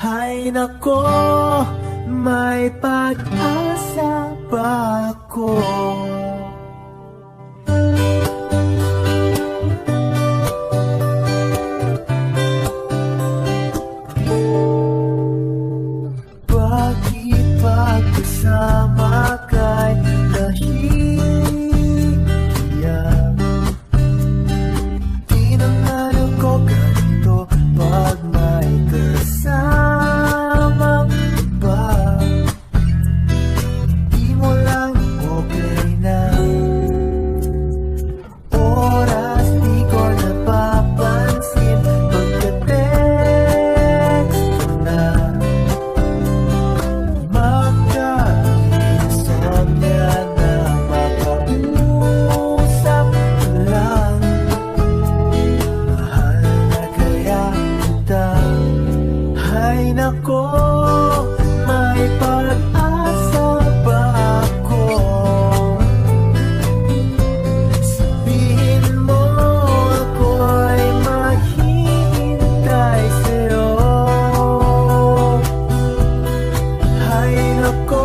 Hay nako, may pag-asa pa ako. Bakit pagkasama kay nahihiyak? Di naman ako ganito pag may kasama ba? Di mo lang okay na. Oras di ko napapansin pagka-text ko na. Magka-insomnia na makausap ko lang. Mahal na kaya kita. Hay nako, may pag-asa ba ako? Sabihin mo ako'y maghihintay sa'yo. Hay nako,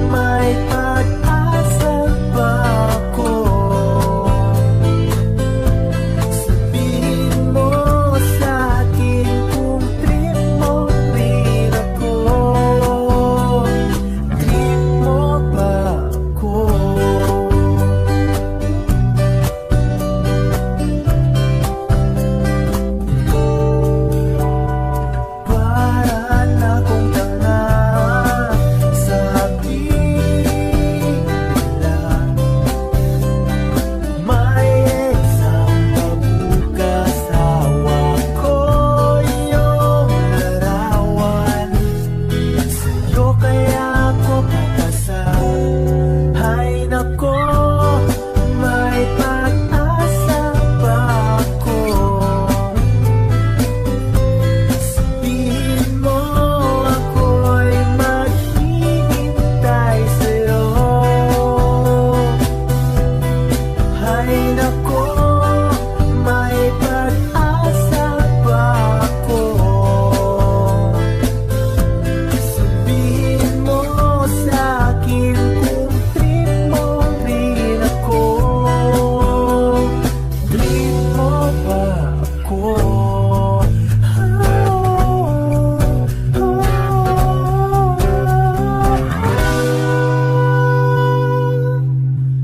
may pag-asa ba ako? Sabihin mo sa'kin kung trip mo rin ako. Trip mo ba ako? Para na akong tanga sa bigla. May exam pa bukas, hawak ko iyong larawan. Sa'yo kaya ako papasal. Hay nako, may pag-asa ba ako? Sabihin mo ako'y maghihintay sa'yo. Hay nako, may pag-asa ba ako? Sabihin mo sa'kin kung trip mo rin ako. Trip mo ba ako?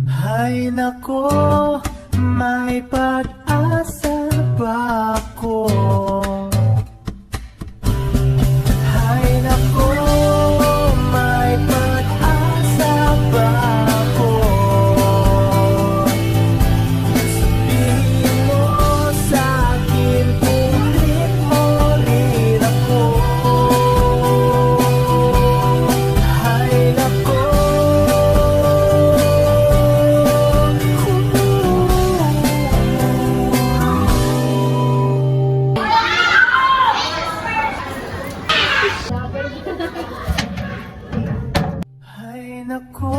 Hay nako, may pag-asa ba ako? Hay nako, may pag-asa ba ako? Sabihin mo sa'kin kung trip mo rin ako. Hay nako, hay nako.